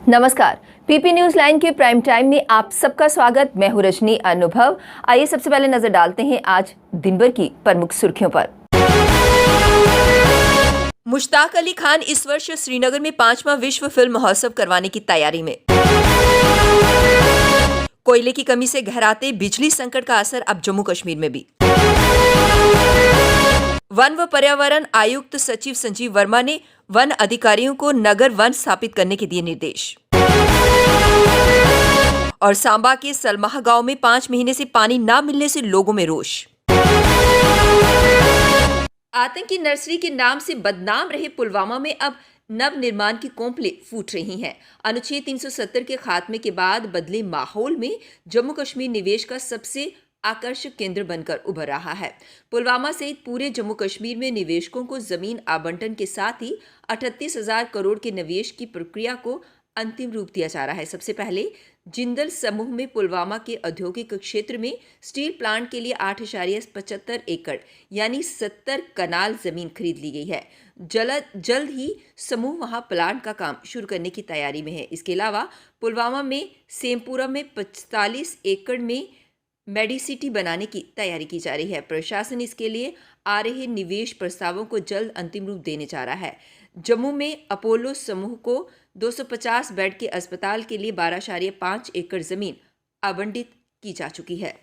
नमस्कार। PP news line के prime time में आप सबका स्वागत। मैं हूं रजनी अनुभव। आइए सबसे पहले नजर डालते हैं आज दिन भर की प्रमुख सुर्खियों पर। मुश्ताक अली खान इस वर्ष श्रीनगर में 5वां विश्व फिल्म महोत्सव करवाने की तैयारी में। कोयले की कमी से गहराते बिजली संकट का असर अब जम्मू कश्मीर में भी। वन व पर्यावरण आयुक्त सचिव संजीव वर्मा ने वन अधिकारियों को नगर वन स्थापित करने के दिए निर्देश। और सांबा के सलमाह गांव में 5 महीने से पानी न मिलने से लोगों में रोष। आतंकी नर्सरी के नाम से बदनाम रहे पुलवामा में अब नव निर्माण की कोंपलें फूट रही हैं। अनुच्छेद 370 के खात्मे के बाद बदले माहौल में जम्मू कश्मीर निवेश का सबसे आकर्षक केंद्र बनकर उभर रहा है। पुलवामा सहित पूरे जम्मू कश्मीर में निवेशकों को जमीन आवंटन के साथ ही 38,000 करोड़ के निवेश की प्रक्रिया को अंतिम रूप दिया जा रहा है। सबसे पहले जिंदल समूह में पुलवामा के औद्योगिक क्षेत्र में स्टील प्लांट के लिए 8.75 एकड़ यानी 70 कनाल जमीन खरीद ली गई है। जल्द ही समूह वहां प्लांट का काम शुरू करने की तैयारी में है। इसके अलावा पुलवामा में सेमपुरा में 45 एकड़ में मेडिसिटी बनाने की तैयारी की जा रही है। प्रशासन इसके लिए आ रहे निवेश प्रस्तावों को जल्द अंतिम रूप देने जा रहा है। जम्मू में अपोलो समूह को 250 बेड के अस्पताल के लिए 12.5 एकड़ जमीन आवंटित की जा चुकी है।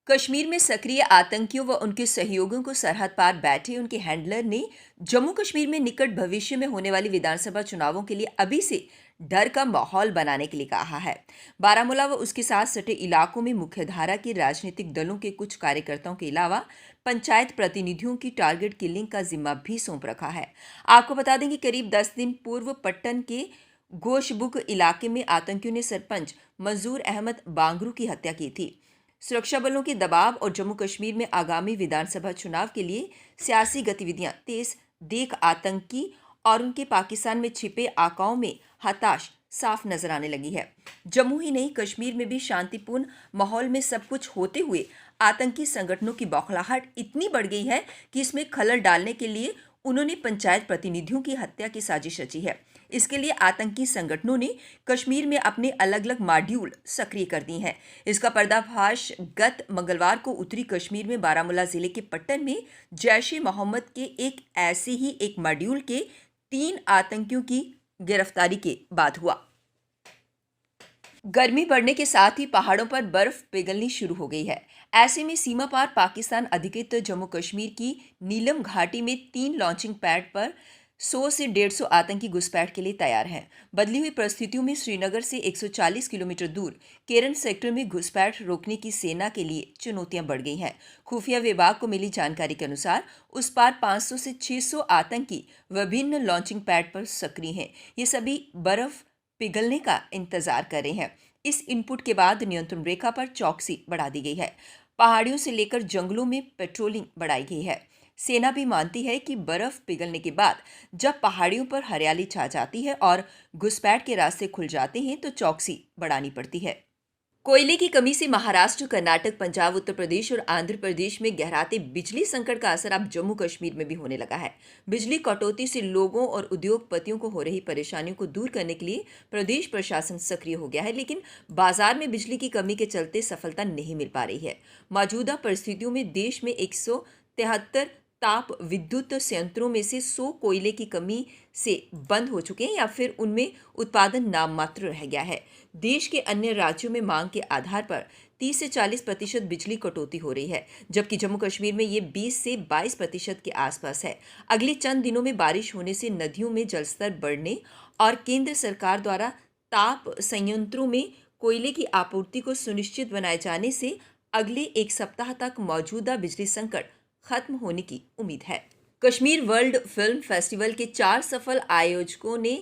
कश्मीर में सक्रिय आतंकियों व उनके सहयोगियों को सरहद पार बैठे उनके हैंडलर ने जम्मू कश्मीर में निकट भविष्य में होने वाली विधानसभा चुनावों के लिए अभी से डर का माहौल बनाने के लिए कहा है। बारामूला व उसके साथ सटे इलाकों में मुख्यधारा के राजनीतिक दलों के कुछ कार्यकर्ताओं के अलावा पंचायत प्रतिनिधियों की टारगेट किलिंग का जिम्मा भी सौंप रखा है। आपको बता दें कि करीब 10 दिन पूर्व पट्टन के गोशबुक इलाके में आतंकियों ने सरपंच मंजूर अहमद बांगरू की हत्या की थी। सुरक्षा बलों के दबाव और जम्मू कश्मीर में आगामी विधानसभा चुनाव के लिए सियासी गतिविधियां तेज देख आतंकी और उनके पाकिस्तान में छिपे आकाओं में हताश साफ नजर आने लगी है। जम्मू ही नहीं, कश्मीर में भी शांतिपूर्ण माहौल में सब कुछ होते हुए आतंकी संगठनों की बौखलाहट इतनी बढ़ गई है कि इसमें खलल डालने के लिए उन्होंने पंचायत प्रतिनिधियों की हत्या की साजिश रची है। इसके लिए आतंकी संगठनों ने कश्मीर में अपने अलग अलग मॉड्यूल सक्रिय कर दिए हैं। इसका पर्दाफाश गत मंगलवार को उत्तरी कश्मीर में बारामूला जिले के पट्टन में जैश-ए-मोहम्मद के एक ऐसे ही एक मॉड्यूल के 3 आतंकियों की गिरफ्तारी के बाद हुआ। गर्मी बढ़ने के साथ ही पहाड़ों पर बर्फ पिघलनी शुरू हो गई है। ऐसे में सीमा पार पाकिस्तान अधिकृत जम्मू कश्मीर की नीलम घाटी में 3 लॉन्चिंग पैड पर 100 से 150 आतंकी घुसपैठ के लिए तैयार हैं। बदली हुई परिस्थितियों में श्रीनगर से 140 किलोमीटर दूर केरन सेक्टर में घुसपैठ रोकने की सेना के लिए चुनौतियां बढ़ गई हैं। खुफिया विभाग को मिली जानकारी के अनुसार उस पार 500 से 600 आतंकी विभिन्न लॉन्चिंग पैड पर सक्रिय हैं। ये सभी बर्फ पिघलने का इंतजार कर रहे हैं। इस इनपुट के बाद नियंत्रण रेखा पर चौकसी बढ़ा दी गई है। पहाड़ियों से लेकर जंगलों में पेट्रोलिंग बढ़ाई गई है। सेना भी मानती है कि बर्फ पिघलने के बाद जब पहाड़ियों पर हरियाली छा जाती है और घुसपैठ के रास्ते खुल जाते हैं तो चौकसी बढ़ानी पड़ती है। कोयले की कमी से महाराष्ट्र, कर्नाटक, पंजाब, उत्तर प्रदेश और आंध्र प्रदेश में गहराते बिजली संकट का असर अब जम्मू कश्मीर में भी होने लगा है। बिजली कटौती से लोगों और उद्योगपतियों को हो रही परेशानियों को दूर करने के लिए प्रदेश प्रशासन सक्रिय हो गया है, लेकिन बाजार में बिजली की कमी के चलते सफलता नहीं मिल पा रही है। मौजूदा परिस्थितियों में देश में 173 ताप विद्युत संयंत्रों में से 100 कोयले की कमी से बंद हो चुके हैं या फिर उनमें उत्पादन नाम मात्र रह गया है। देश के अन्य राज्यों में मांग के आधार पर 30 से 40% बिजली कटौती हो रही है, जबकि जम्मू कश्मीर में ये 20 से 22% के आसपास है। अगले चंद दिनों में बारिश होने से नदियों में जलस्तर बढ़ने और केंद्र सरकार द्वारा ताप संयंत्रों में कोयले की आपूर्ति को सुनिश्चित बनाए जाने से अगले 1 सप्ताह तक मौजूदा बिजली संकट खत्म होने की उम्मीद है। कश्मीर वर्ल्ड फिल्म फेस्टिवल के 4 सफल आयोजकों ने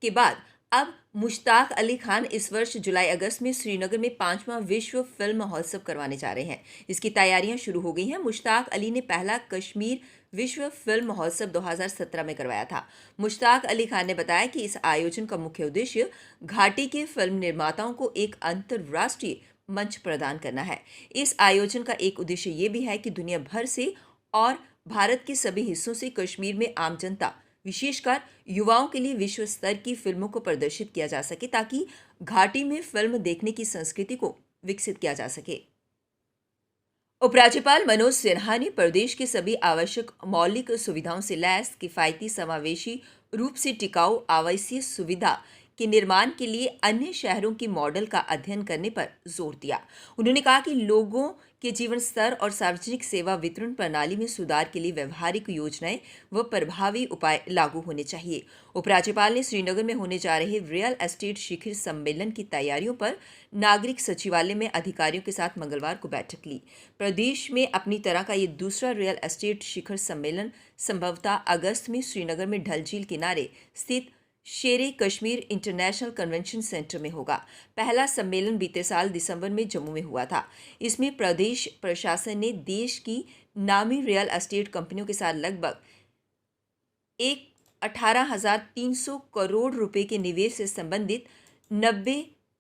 के बाद अब मुश्ताक अली खान इस वर्ष जुलाई-अगस्त में श्रीनगर में 5वां विश्व फिल्म महोत्सव करवाने जा रहे हैं। इसकी तैयारियां शुरू हो गई हैं। मुश्ताक अली ने पहला कश्मीर विश्व फिल्म महोत्सव 2017 में करवाया था। मुश्ताक अली खान ने बताया कि इस आयोजन का मुख्य उद्देश्य घाटी के फिल्म निर्माताओं को एक अंतर्राष्ट्रीय मंच प्रदान करना है। इस आयोजन का एक उद्देश्य ये भी है कि दुनिया भर से और भारत के सभी हिस्सों से कश्मीर में आम जनता विशेषकर युवाओं के लिए विश्व स्तर की फिल्मों को प्रदर्शित किया जा सके ताकि घाटी में फिल्म देखने की संस्कृति को विकसित किया जा सके। उपराज्यपाल मनोज सिन्हा ने प्रदेश के सभी आवश्यक मौलिक सुविधाओं से लैस किफायती समावेशी रूप से टिकाऊ आवासीय सुविधा के निर्माण के लिए अन्य शहरों की मॉडल का अध्ययन करने पर जोर दिया। उन्होंने कहा कि लोगों के जीवन स्तर और सार्वजनिक सेवा वितरण प्रणाली में सुधार के लिए व्यवहारिक योजनाएं व प्रभावी उपाय लागू होने चाहिए। उपराज्यपाल ने श्रीनगर में होने जा रहे रियल एस्टेट शिखर सम्मेलन की तैयारियों पर नागरिक सचिवालय में अधिकारियों के साथ मंगलवार को बैठक ली। प्रदेश में अपनी तरह का ये दूसरा रियल एस्टेट शिखर सम्मेलन संभवतः अगस्त में श्रीनगर में डल झील किनारे स्थित शेरे कश्मीर इंटरनेशनल कन्वेंशन सेंटर में होगा। पहला सम्मेलन बीते साल दिसंबर में जम्मू में हुआ था। इसमें प्रदेश प्रशासन ने देश की नामी रियल एस्टेट कंपनियों के साथ लगभग 18,300 करोड़ रुपए के निवेश से संबंधित 90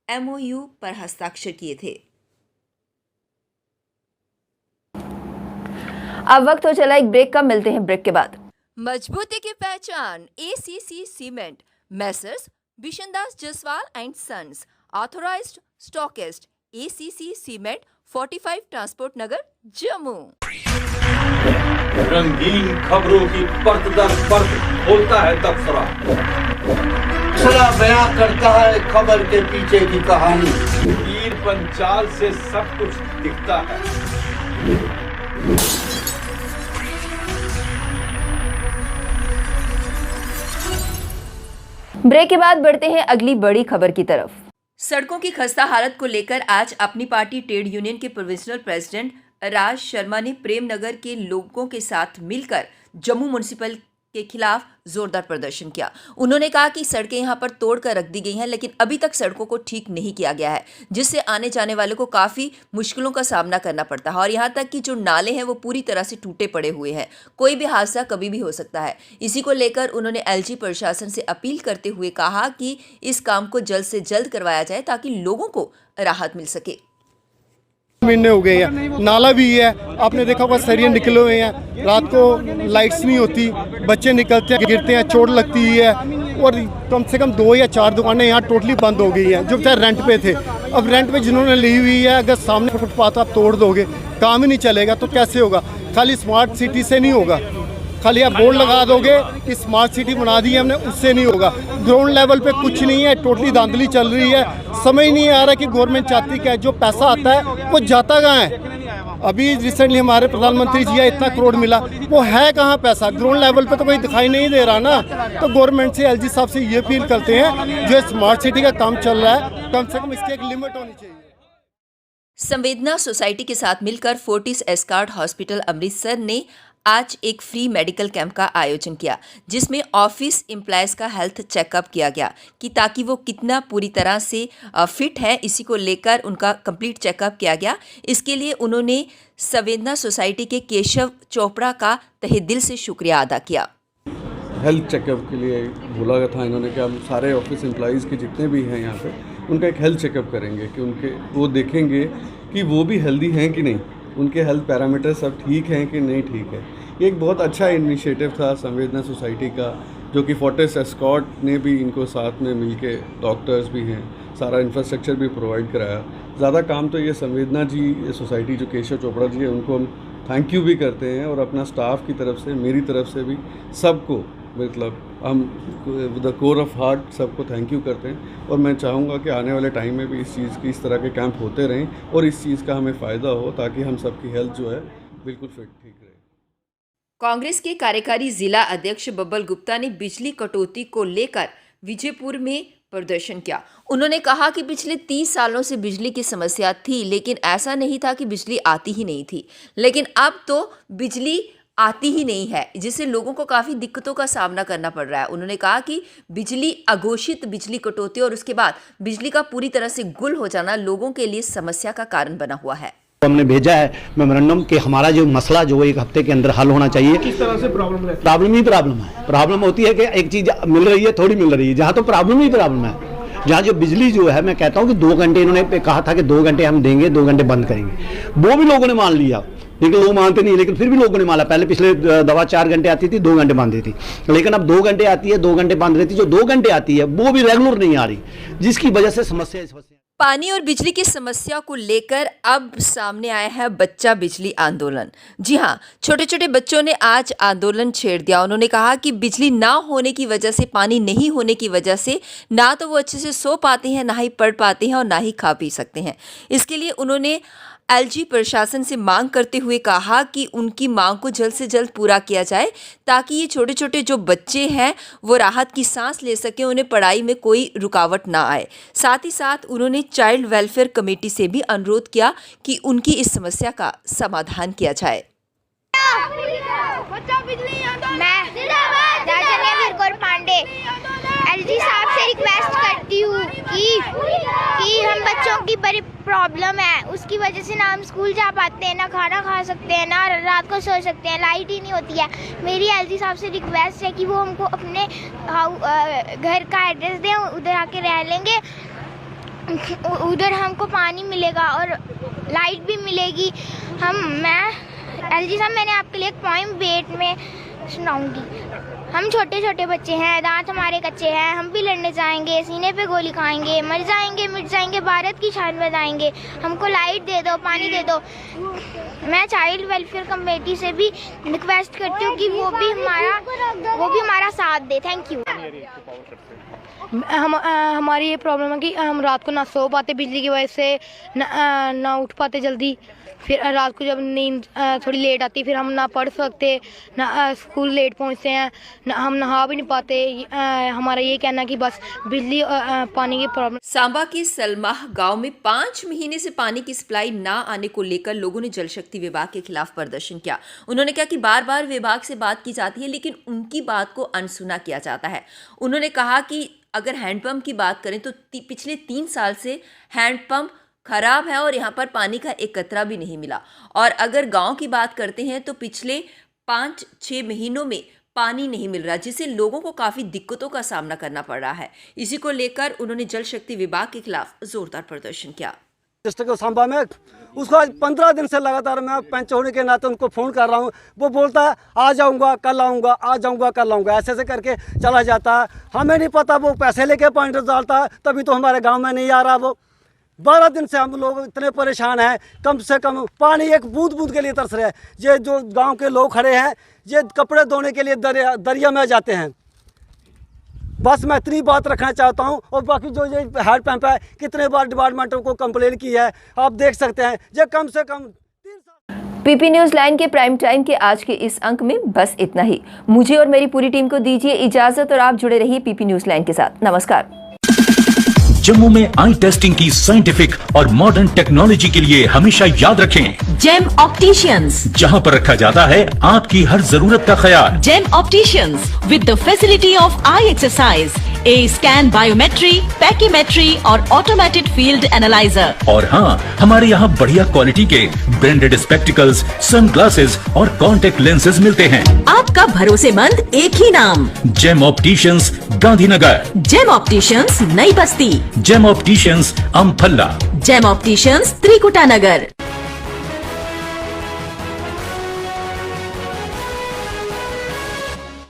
MOU पर हस्ताक्षर किए थे। अब वक्त हो चला एक ब्रेक का, मिलते हैं ब्रेक के बाद। मजबूती की पहचान ACC cement, messrs Bishandas Jaswal and sons, authorised stockist, ACC cement, 45 transport Nagar, Jammu. रंगीन खबरों की परत दर परत खोलता है तबसरा, बयां करता है खबर के पीछे की कहानी। तीर पंचाल से सब कुछ दिखता है। ब्रेक के बाद बढ़ते हैं अगली बड़ी खबर की तरफ। सड़कों की खस्ता हालत को लेकर आज अपनी पार्टी ट्रेड यूनियन के प्रोविंशियल प्रेसिडेंट राज शर्मा ने प्रेम नगर के लोगों के साथ मिलकर जम्मू म्युनिसिपल के खिलाफ जोरदार प्रदर्शन किया। उन्होंने कहा कि सड़कें यहां पर तोड़कर रख दी गई हैं, लेकिन अभी तक सड़कों को ठीक नहीं किया गया है, जिससे आने जाने वालों को काफ़ी मुश्किलों का सामना करना पड़ता है। और यहां तक कि जो नाले हैं वो पूरी तरह से टूटे पड़े हुए हैं, कोई भी हादसा कभी भी हो सकता है। इसी को लेकर उन्होंने LG प्रशासन से अपील करते हुए कहा कि इस काम को जल्द से जल्द करवाया जाए ताकि लोगों को राहत मिल सके। महीने हो गए हैं, नाला भी है, आपने देखा होगा सरिये निकले हुए हैं, रात को लाइट्स नहीं होती, बच्चे निकलते हैं, गिरते हैं, चोट लगती है। और कम से कम 2 या 4 दुकानें यहाँ टोटली बंद हो गई हैं जो बेचारे रेंट पे थे। अब रेंट पे जिन्होंने ली हुई है, अगर सामने फुटपाथ आप तोड़ दोगे, काम ही नहीं चलेगा तो कैसे होगा। खाली स्मार्ट सिटी से नहीं होगा, खाली आप बोर्ड लगा दोगे कि स्मार्ट सिटी बना दी हमने, उससे नहीं होगा। ग्राउंड लेवल पे कुछ नहीं है, टोटली धांधली चल रही है। समझ नहीं आ रहा कि गवर्नमेंट चाहती क्या है, जो पैसा आता है वो जाता कहाँ है। अभी रिसेंटली हमारे प्रधानमंत्री जी इतना करोड़ मिला, वो है कहाँ पैसा। ग्राउंड लेवल पे तो कोई दिखाई नहीं दे रहा ना। तो गवर्नमेंट से LG साहब से ये अपील करते हैं, जो स्मार्ट सिटी का काम चल रहा है, कम से कम इसकी एक लिमिट होनी चाहिए। संवेदना सोसाइटी के साथ मिलकर फोर्टिस एस्कार्ट हॉस्पिटल अमृतसर ने आज एक फ्री मेडिकल कैंप का आयोजन किया, जिसमें ऑफिस एम्प्लॉयज़ का हेल्थ चेकअप किया गया कि ताकि वो कितना पूरी तरह से फिट है, इसी को लेकर उनका कंप्लीट चेकअप किया गया। इसके लिए उन्होंने संवेदना सोसाइटी के केशव चोपड़ा का तहे दिल से शुक्रिया अदा किया। हेल्थ चेकअप के लिए बोला था इन्होंने कि हम सारे ऑफिस एम्प्लॉयज़ के जितने भी हैं यहाँ पे उनका एक हेल्थ चेकअप करेंगे कि उनके वो देखेंगे कि वो भी हेल्दी हैं कि नहीं, उनके हेल्थ पैरामीटर सब ठीक हैं कि नहीं ठीक है। ये एक बहुत अच्छा इनिशिएटिव था संवेदना सोसाइटी का, जो कि फोर्टिस एस्कॉर्ट ने भी इनको साथ में मिलके, डॉक्टर्स भी हैं, सारा इंफ्रास्ट्रक्चर भी प्रोवाइड कराया। ज़्यादा काम तो ये संवेदना जी सोसाइटी जो केशव चोपड़ा जी है उनको हम थैंक यू भी करते हैं, और अपना स्टाफ की तरफ से, मेरी तरफ से भी सबको, मतलब हम द कोर ऑफ हार्ट सबको थैंक यू करते हैं। और मैं चाहूँगा कि आने वाले टाइम में भी इस चीज़ की, इस तरह के कैंप होते रहें और इस चीज़ का हमें फ़ायदा हो, ताकि हम सबकी हेल्थ जो है बिल्कुल फिट ठीक रहे। कांग्रेस के कार्यकारी जिला अध्यक्ष बब्बल गुप्ता ने बिजली कटौती को लेकर विजयपुर में प्रदर्शन किया। उन्होंने कहा कि पिछले 30 सालों से बिजली की समस्या थी, लेकिन ऐसा नहीं था कि बिजली आती ही नहीं थी, लेकिन अब तो बिजली आती ही नहीं है, जिससे लोगों को काफ़ी दिक्कतों का सामना करना पड़ रहा है। उन्होंने कहा कि बिजली अघोषित बिजली कटौती और उसके बाद बिजली का पूरी तरह से गुल हो जाना लोगों के लिए समस्या का कारण बना हुआ है। हमने भेजा है मेमोरेंडम कि हमारा जो मसला जो 1 हफ्ते के अंदर हल होना चाहिए। किस तरह से प्रॉब्लम है? प्रॉब्लम ही प्रॉब्लम है। प्रॉब्लम होती है कि एक चीज़ मिल रही है, थोड़ी मिल रही है, जहाँ तो प्रॉब्लम ही प्रॉब्लम है। जहाँ जो बिजली जो है, मैं कहता हूँ कि 2 घंटे इन्होंने कहा था कि 2 घंटे हम देंगे, 2 घंटे बंद करेंगे, वो भी लोगों ने मान लिया। लेकिन लोग मानते नहीं, लेकिन फिर भी लोगों ने माना। पहले पिछले दवा 4 घंटे आती थी, 2 घंटे बंद रहती, लेकिन अब 2 घंटे आती है, 2 घंटे बंद रहती। जो 2 घंटे आती है वो भी रेगुलर नहीं आ रही, जिसकी वजह से समस्या। पानी और बिजली की समस्या को लेकर अब सामने आया है बच्चा बिजली आंदोलन। जी हाँ, छोटे छोटे बच्चों ने आज आंदोलन छेड़ दिया। उन्होंने कहा कि बिजली ना होने की वजह से, पानी नहीं होने की वजह से ना तो वो अच्छे से सो पाते हैं, ना ही पढ़ पाते हैं और ना ही खा पी सकते हैं। इसके लिए उन्होंने एलजी प्रशासन से मांग करते हुए कहा कि उनकी मांग को जल्द से जल्द पूरा किया जाए, ताकि ये छोटे छोटे जो बच्चे हैं वो राहत की सांस ले सकें, उन्हें पढ़ाई में कोई रुकावट ना आए। साथ ही साथ उन्होंने चाइल्ड वेलफेयर कमेटी से भी अनुरोध किया कि उनकी इस समस्या का समाधान किया जाए। मैं पांडे एलजी साहब से रिक्वेस्ट करती हूँ कि हम बच्चों की बड़ी प्रॉब्लम है, उसकी वजह से ना हम स्कूल जा पाते हैं, ना खाना खा सकते हैं, ना रात को सो सकते हैं, लाइट ही नहीं होती है। मेरी एलजी साहब से रिक्वेस्ट है कि वो हमको अपने घर का एड्रेस दें, उधर आके रह लेंगे, उधर हमको पानी मिलेगा और लाइट भी मिलेगी। मैं एलजी साहब, मैंने आपके लिए एक पॉइंट वेट में सुनाऊंगी। हम छोटे छोटे बच्चे हैं, दांत हमारे कच्चे हैं, हम भी लड़ने जाएंगे, सीने पे गोली खाएंगे, मर जाएंगे, मिट जाएंगे, भारत की शान बजाएंगे। हमको लाइट दे दो, पानी दे दो। मैं चाइल्ड वेलफेयर कमेटी से भी रिक्वेस्ट करती हूँ कि वो भी हमारा साथ दे। Thank you. हमारी ये प्रॉब्लम है कि हम रात को ना सो पाते बिजली की वजह से, ना उठ पाते जल्दी। फिर रात को जब नींद थोड़ी लेट आती, फिर हम ना पढ़ सकते, ना स्कूल लेट पहुंचते हैं, ना हम नहा भी नहीं पाते। हमारा ये कहना कि बस बिजली पानी की प्रॉब्लम। सांबा के सलमाह गांव में 5 महीने से पानी की सप्लाई ना आने को लेकर लोगों ने जल शक्ति विभाग के खिलाफ प्रदर्शन किया। उन्होंने कहा कि बार बार विभाग से बात की जाती है, लेकिन उनकी बात को अनसुना किया जाता है। उन्होंने कहा कि अगर हैंडपंप की बात करें तो पिछले 3 साल से हैंडपंप खराब है और यहाँ पर पानी का एक कतरा भी नहीं मिला। और अगर गांव की बात करते हैं तो पिछले 5-6 महीनों में पानी नहीं मिल रहा, जिससे लोगों को काफ़ी दिक्कतों का सामना करना पड़ रहा है। इसी को लेकर उन्होंने जल शक्ति विभाग के खिलाफ जोरदार प्रदर्शन किया। डिस्ट्रिक्ट सांबा में उसको आज 15 दिन से लगातार मैं पंच होने के नाते उनको फ़ोन कर रहा हूँ। वो बोलता है आ जाऊँगा कल आऊँगा, आ जाऊँगा कल आऊँगा, ऐसे ऐसे करके चला जाता है। हमें नहीं पता वो पैसे लेके पॉइंट डालता है, तभी तो हमारे गांव में नहीं आ रहा। वो 12 दिन से हम लोग इतने परेशान हैं, कम से कम पानी एक बूंद बूंद के लिए तरस रहे हैं। ये जो गांव के लोग खड़े हैं, ये कपड़े धोने के लिए दरिया में जाते हैं। बस मैं इतनी बात रखना चाहता हूं। और बाकी जो ये हेड पंप है, कितने बार डिपार्टमेंटों को कंप्लेन की है, आप देख सकते हैं। ये कम से कम 3 साल। पीपी न्यूज लाइन के प्राइम टाइम के आज के इस अंक में बस इतना ही। मुझे और मेरी पूरी टीम को दीजिए इजाजत और आप जुड़े रहिए पीपी न्यूज लाइन के साथ। नमस्कार। जम्मू में आई टेस्टिंग की साइंटिफिक और मॉडर्न टेक्नोलॉजी के लिए हमेशा याद रखें जेम ऑप्टिशियंस, जहां पर रखा जाता है आपकी हर जरूरत का ख्याल। Gem opticians with the facility of eye exercise, A scan, biometry, pachymetry और ऑटोमेटेड फील्ड एनालाइजर। और हाँ, हमारे यहाँ बढ़िया क्वालिटी के ब्रांडेड स्पेक्टिकल्स, सनग्लासेस और कॉन्टेक्ट लेंसेज मिलते हैं। आपका भरोसेमंद एक ही नाम, Gem opticians, Gandhinagar. Gem opticians, Nai Basti. Gem opticians, Amphalla. Gem opticians, Trikuta नगर।